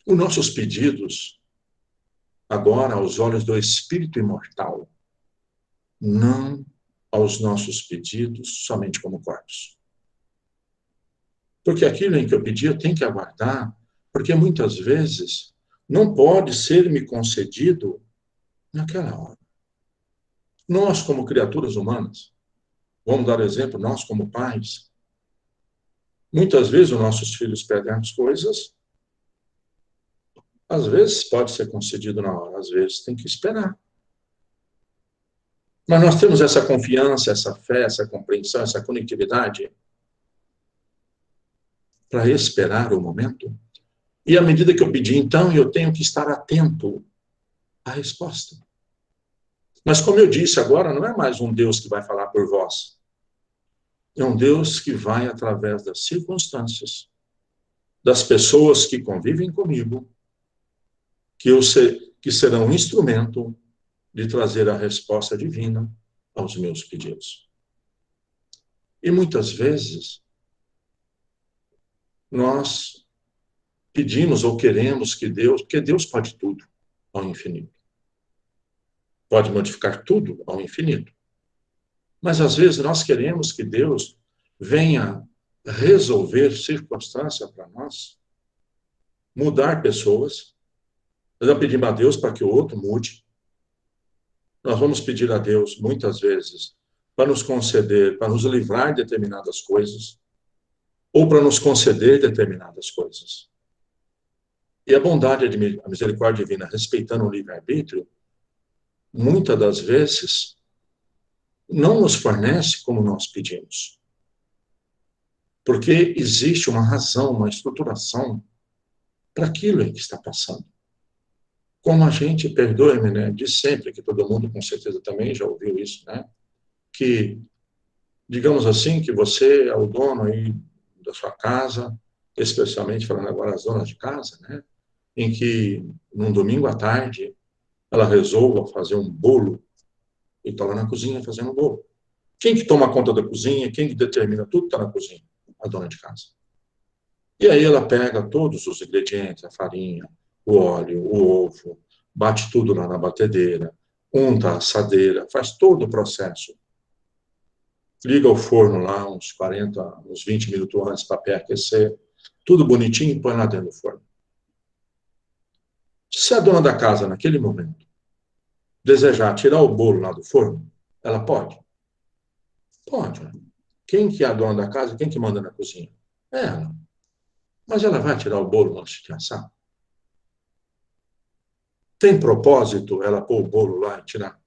S1: Os nossos pedidos, agora, aos olhos do Espírito imortal, não aos nossos pedidos somente como corpos. Porque aquilo em que eu pedi, eu tenho que aguardar, porque muitas vezes não pode ser me concedido naquela hora. Nós, como criaturas humanas, vamos dar exemplo, nós como pais, muitas vezes os nossos filhos pedem as coisas, às vezes pode ser concedido na hora, às vezes tem que esperar. Mas nós temos essa confiança, essa fé, essa compreensão, essa conectividade para esperar o momento. E à medida que eu pedi, então, eu tenho que estar atento à resposta. Mas como eu disse agora, não é mais um Deus que vai falar por vós. É um Deus que vai através das circunstâncias, das pessoas que convivem comigo, que serão um instrumento de trazer a resposta divina aos meus pedidos. E muitas vezes nós pedimos ou queremos que Deus, porque Deus pode tudo ao infinito. Pode modificar tudo ao infinito. Mas às vezes nós queremos que Deus venha resolver circunstâncias para nós, mudar pessoas. Nós vamos pedir a Deus para que o outro mude. Nós vamos pedir a Deus, muitas vezes, para nos conceder, para nos livrar de determinadas coisas, ou para nos conceder determinadas coisas. E a bondade, a misericórdia divina, respeitando o livre-arbítrio, muitas das vezes, não nos fornece como nós pedimos. Porque existe uma razão, uma estruturação para aquilo em que está passando. Como a gente, perdoe-me, né, de sempre, que todo mundo com certeza também já ouviu isso, né, que, digamos assim, que você é o dono aí da sua casa, especialmente falando agora as donas de casa, né, em que, num domingo à tarde, ela resolva fazer um bolo e está lá na cozinha fazendo um bolo. Quem que toma conta da cozinha, quem que determina tudo está na cozinha? A dona de casa. E aí ela pega todos os ingredientes, a farinha, o óleo, o ovo, bate tudo lá na batedeira, unta a assadeira, faz todo o processo. Liga o forno lá uns 40, uns 20 minutos antes para pré-aquecer, tudo bonitinho e põe lá dentro do forno. Se a dona da casa, naquele momento, desejar tirar o bolo lá do forno, ela pode? Pode. Quem que é a dona da casa? Quem que manda na cozinha? É ela. Mas ela vai tirar o bolo antes de assar? Tem propósito ela pôr o bolo lá e tirar?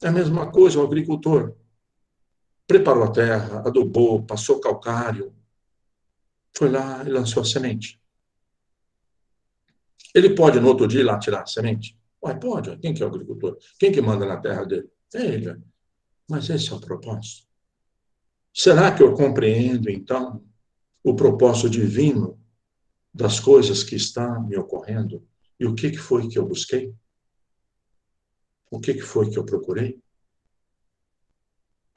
S1: É a mesma coisa o agricultor. Preparou a terra, adubou, passou calcário, foi lá e lançou a semente. Ele pode, no outro dia, ir lá tirar a semente? Ué, pode. Quem que é o agricultor? Quem que manda na terra dele? É ele. Mas esse é o propósito. Será que eu compreendo, então, o propósito divino das coisas que estão me ocorrendo? E o que foi que eu busquei? O que foi que eu procurei?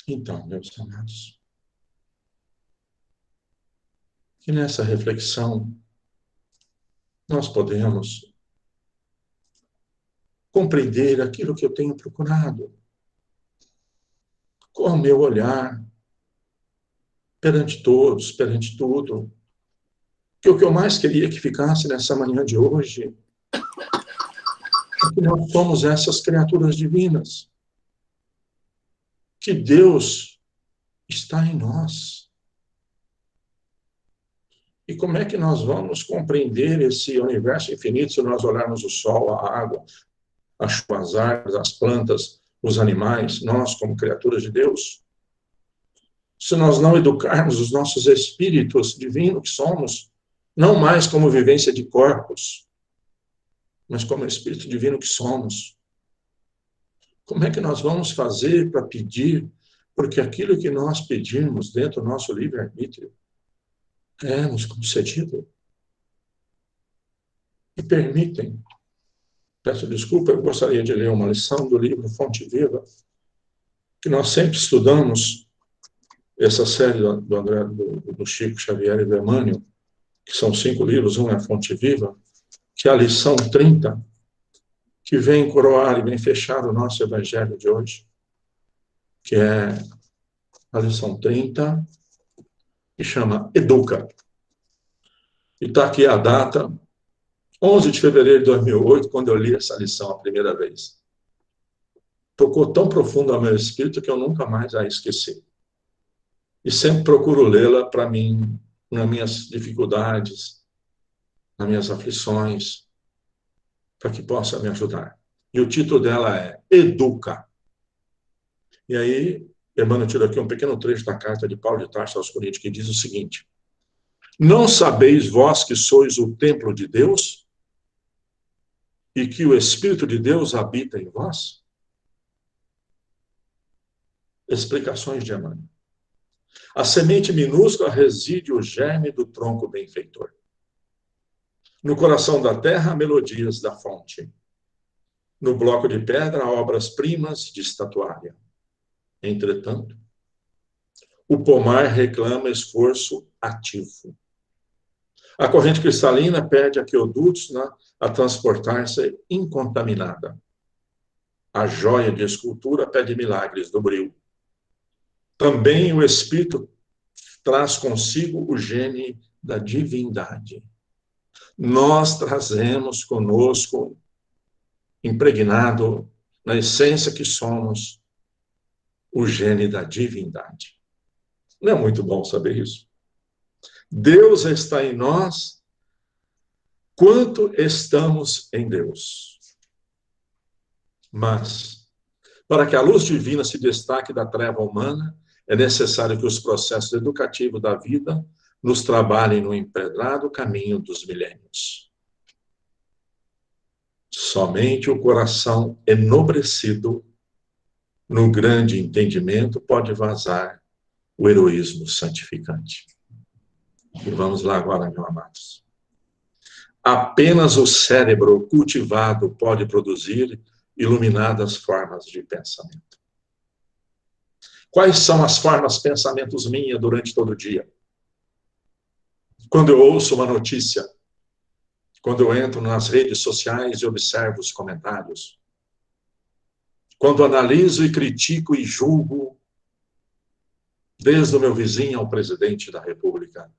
S1: Então, meus amados, que nessa reflexão nós podemos compreender aquilo que eu tenho procurado. Qual o meu olhar perante todos, perante tudo. Que o que eu mais queria que ficasse nessa manhã de hoje é que nós somos essas criaturas divinas. Que Deus está em nós. E como é que nós vamos compreender esse universo infinito se nós olharmos o sol, a água, as árvores, as plantas, os animais, nós como criaturas de Deus? Se nós não educarmos os nossos espíritos divinos que somos, não mais como vivência de corpos, mas como espírito divino que somos, como é que nós vamos fazer para pedir? Porque aquilo que nós pedimos dentro do nosso livre-arbítrio é nos concedido. E permitem. Peço desculpa, eu gostaria de ler uma lição do livro Fonte Viva, que nós sempre estudamos, essa série do Chico Xavier e do Emmanuel, que são 5 livros, um é Fonte Viva, que é a lição 30, que vem coroar e vem fechar o nosso evangelho de hoje, que é a lição 30, que chama Educa. E está aqui a data, 11 de fevereiro de 2008, quando eu li essa lição a primeira vez. Tocou tão profundo ao meu espírito que eu nunca mais a esqueci. E sempre procuro lê-la para mim, nas minhas dificuldades, nas minhas aflições, para que possa me ajudar. E o título dela é Educa. E aí, Emmanuel tira aqui um pequeno trecho da carta de Paulo de Tarso aos Coríntios, que diz o seguinte: não sabeis vós que sois o templo de Deus e que o Espírito de Deus habita em vós? Explicações de Emmanuel. A semente minúscula reside o germe do tronco benfeitor. No coração da terra, melodias da fonte. No bloco de pedra, obras-primas de estatuária. Entretanto, o pomar reclama esforço ativo. A corrente cristalina pede aqueodutos a transportar-se incontaminada. A joia de escultura pede milagres do brilho. Também o Espírito traz consigo o gene da divindade. Nós trazemos conosco, impregnado na essência que somos, o gene da divindade. Não é muito bom saber isso? Deus está em nós quanto estamos em Deus. Mas, para que a luz divina se destaque da treva humana, é necessário que os processos educativos da vida nos trabalhem no empedrado caminho dos milênios. Somente o coração enobrecido no grande entendimento pode vazar o heroísmo santificante. E vamos lá agora, meus amados. Apenas o cérebro cultivado pode produzir iluminadas formas de pensamento. Quais são as formas de pensamentos minhas durante todo o dia? Quando eu ouço uma notícia, quando eu entro nas redes sociais e observo os comentários, quando analiso e critico e julgo, desde o meu vizinho ao presidente da República,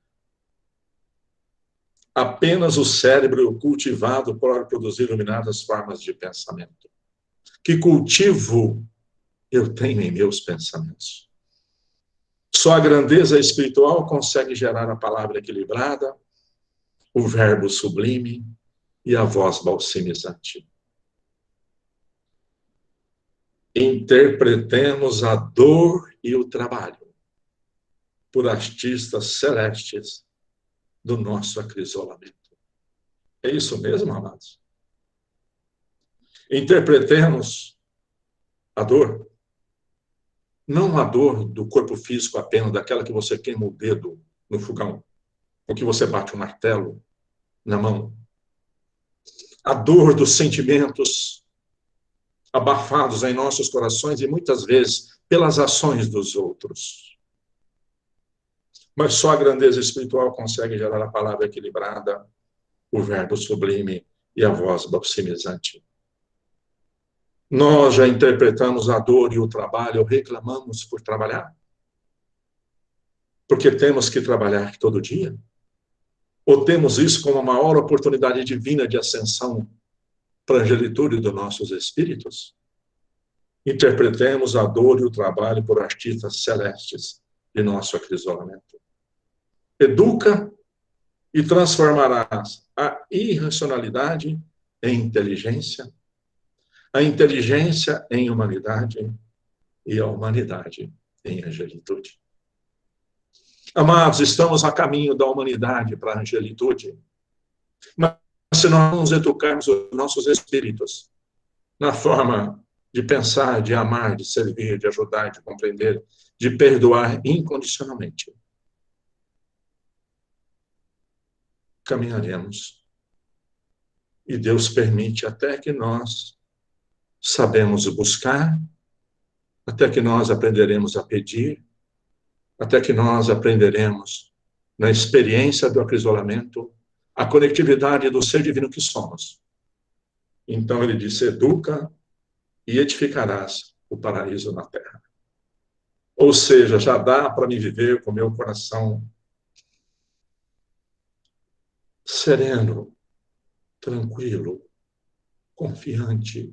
S1: apenas o cérebro cultivado pode produzir iluminadas formas de pensamento. Que cultivo eu tenho em meus pensamentos? Só a grandeza espiritual consegue gerar a palavra equilibrada, o verbo sublime e a voz balsamizante. Interpretemos a dor e o trabalho por artistas celestes do nosso acrisolamento. É isso mesmo, amados? Interpretemos a dor, não a dor do corpo físico apenas, daquela que você queima o dedo no fogão, ou que você bate um martelo na mão. A dor dos sentimentos abafados em nossos corações e muitas vezes pelas ações dos outros. Mas só a grandeza espiritual consegue gerar a palavra equilibrada, o verbo sublime e a voz balsamizante. Nós já interpretamos a dor e o trabalho, reclamamos por trabalhar? Porque temos que trabalhar todo dia? Ou temos isso como a maior oportunidade divina de ascensão para a angelitude dos nossos espíritos? Interpretemos a dor e o trabalho por artistas celestes de nosso acrisolamento. Educa e transformarás a irracionalidade em inteligência, a inteligência em humanidade e a humanidade em angelitude. Amados, estamos a caminho da humanidade para a angelitude. Mas se nós não educarmos os nossos espíritos na forma de pensar, de amar, de servir, de ajudar, de compreender, de perdoar incondicionalmente, caminharemos. E Deus permite até que nós sabemos buscar, até que nós aprenderemos a pedir, até que nós aprenderemos, na experiência do acrisolamento, a conectividade do ser divino que somos. Então ele disse, educa e edificarás o paraíso na terra. Ou seja, já dá para me viver com meu coração sereno, tranquilo, confiante,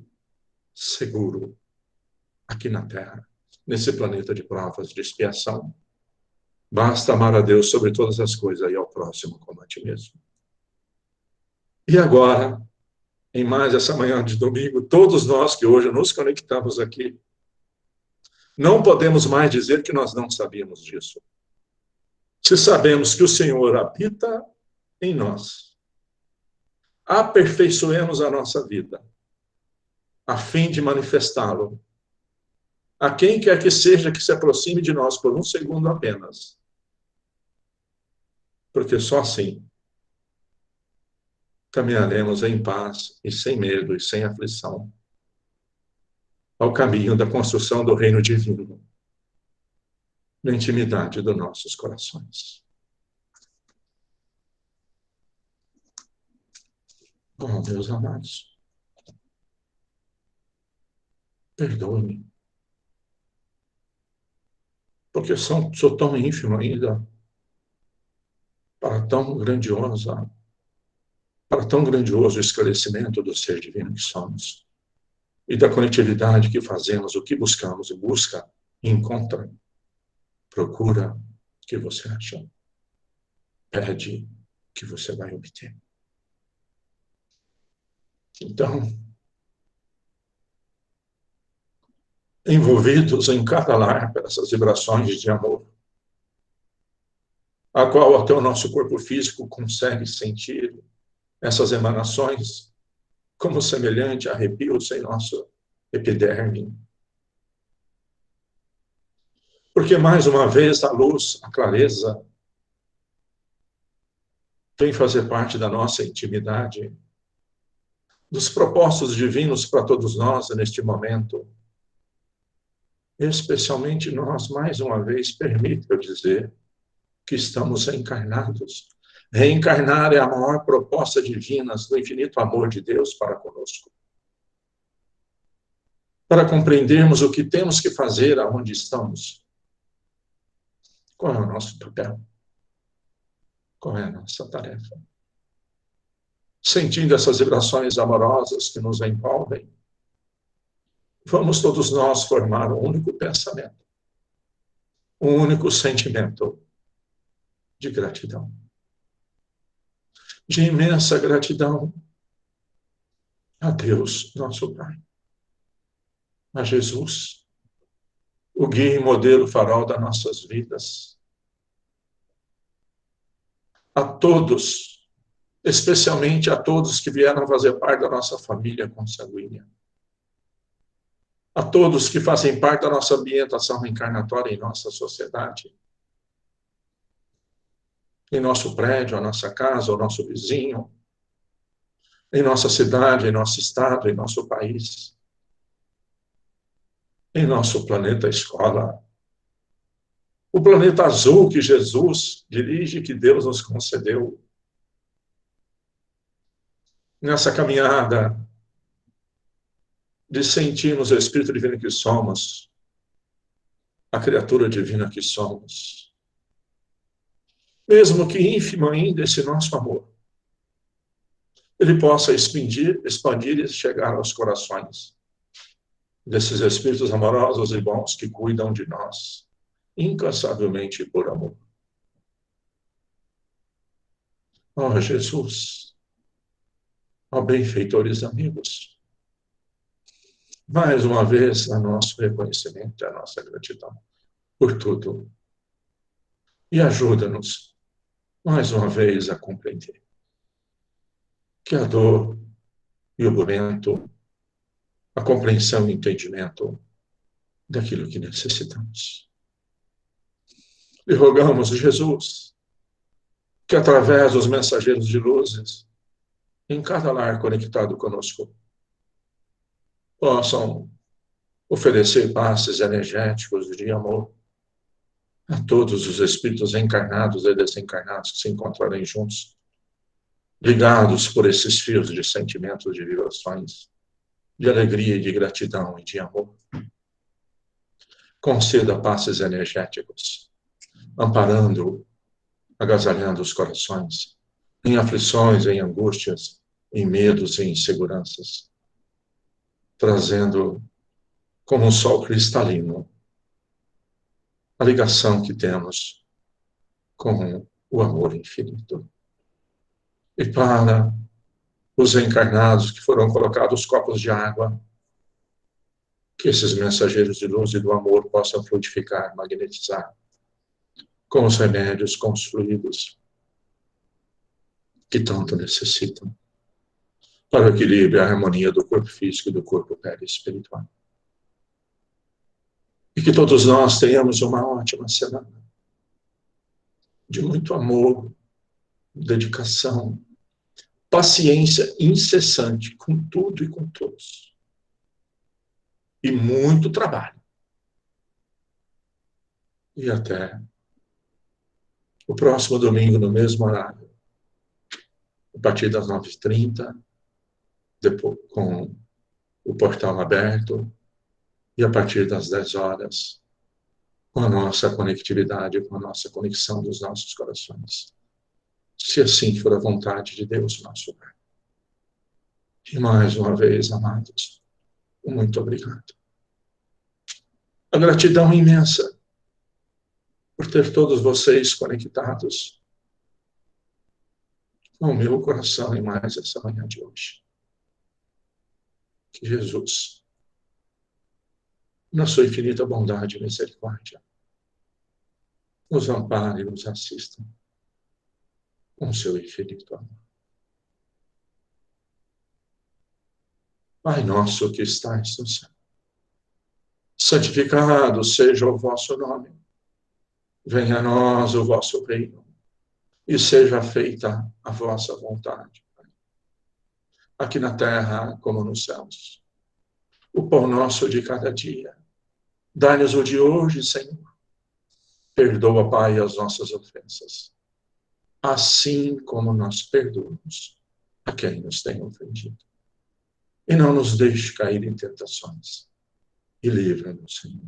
S1: seguro, aqui na terra, nesse planeta de provas, de expiação. Basta amar a Deus sobre todas as coisas e ao próximo como a ti mesmo. E agora, em mais essa manhã de domingo, todos nós que hoje nos conectamos aqui, não podemos mais dizer que nós não sabíamos disso. Se sabemos que o Senhor habita em nós, aperfeiçoemos a nossa vida, a fim de manifestá-lo a quem quer que seja que se aproxime de nós por um segundo apenas. Porque só assim caminharemos em paz e sem medo e sem aflição ao caminho da construção do reino divino, na intimidade dos nossos corações. Oh, meus amados, perdoe-me, porque sou tão ínfimo ainda para tão grandioso esclarecimento do ser divino que somos e da conectividade que fazemos, o que buscamos, e busca, encontra, procura, que você acha, pede, que você vai obter. Então, envolvidos em cada lar por essas vibrações de amor, a qual até o nosso corpo físico consegue sentir essas emanações como semelhante a arrepios em nosso epiderme. Porque, mais uma vez, a luz, a clareza, vem fazer parte da nossa intimidade, dos propósitos divinos para todos nós neste momento. Especialmente nós, mais uma vez, permita eu dizer que estamos reencarnados. Reencarnar é a maior proposta divina do infinito amor de Deus para conosco. Para compreendermos o que temos que fazer aonde estamos. Qual é o nosso papel? Qual é a nossa tarefa? Sentindo essas vibrações amorosas que nos envolvem, vamos todos nós formar um único pensamento, um único sentimento de gratidão. De imensa gratidão a Deus, nosso Pai, a Jesus, o guia e modelo farol das nossas vidas, a todos, especialmente a todos que vieram fazer parte da nossa família consanguínea, a todos que fazem parte da nossa ambientação reencarnatória em nossa sociedade, em nosso prédio, a nossa casa, o nosso vizinho, em nossa cidade, em nosso estado, em nosso país, em nosso planeta escola, o planeta azul que Jesus dirige, que Deus nos concedeu. Nessa caminhada de sentirmos o Espírito Divino que somos, a criatura divina que somos. Mesmo que ínfimo ainda esse nosso amor, ele possa expandir e chegar aos corações desses Espíritos amorosos e bons que cuidam de nós, incansavelmente por amor. Ó Jesus, ó benfeitores amigos, mais uma vez a nosso reconhecimento e a nossa gratidão por tudo. E ajuda-nos, mais uma vez, a compreender que a dor e o momento, a compreensão e o entendimento daquilo que necessitamos. E rogamos, Jesus, que através dos mensageiros de luzes, em cada lar conectado conosco, possam oferecer passes energéticos de amor a todos os espíritos encarnados e desencarnados que se encontrarem juntos, ligados por esses fios de sentimentos, de vibrações, de alegria e de gratidão e de amor. Conceda passes energéticos, amparando, agasalhando os corações, em aflições, em angústias, em medos e inseguranças, trazendo como um sol cristalino a ligação que temos com o amor infinito. E para os encarnados que foram colocados copos de água, que esses mensageiros de luz e do amor possam frutificar, magnetizar, com os remédios, com os fluidos que tanto necessitam, para o equilíbrio e a harmonia do corpo físico e do corpo perispiritual. E que todos nós tenhamos uma ótima semana, de muito amor, dedicação, paciência incessante com tudo e com todos. E muito trabalho. E até o próximo domingo, no mesmo horário, a partir das 9h30, depois, com o portal aberto, e a partir das 10h, com a nossa conectividade, com a nossa conexão dos nossos corações. Se assim for a vontade de Deus, nosso Pai. E mais uma vez, amados, muito obrigado. A gratidão imensa por ter todos vocês conectados com o meu coração em mais essa manhã de hoje. Que Jesus, na sua infinita bondade e misericórdia, nos ampare e nos assista com seu infinito amor. Pai nosso que estais no céu, santificado seja o vosso nome. Venha a nós o vosso reino. e seja feita a vossa vontade, aqui na terra como nos céus. O pão nosso de cada dia, dai-nos o de hoje, Senhor. Perdoa, Pai, as nossas ofensas, assim como nós perdoamos a quem nos tem ofendido. E não nos deixe cair em tentações, e livra-nos, Senhor,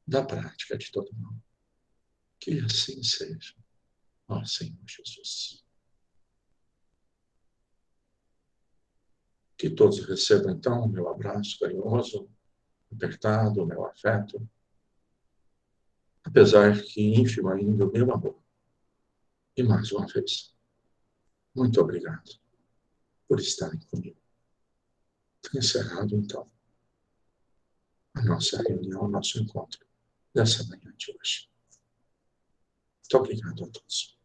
S1: da prática de todo mal. Que assim seja, ó Senhor Jesus. Que todos recebam, então, o meu abraço carinhoso, apertado, o meu afeto, apesar que ínfimo ainda o meu amor. E mais uma vez, muito obrigado por estarem comigo. Encerrado, então, a nossa reunião, o nosso encontro dessa manhã de hoje. Muito obrigado a todos.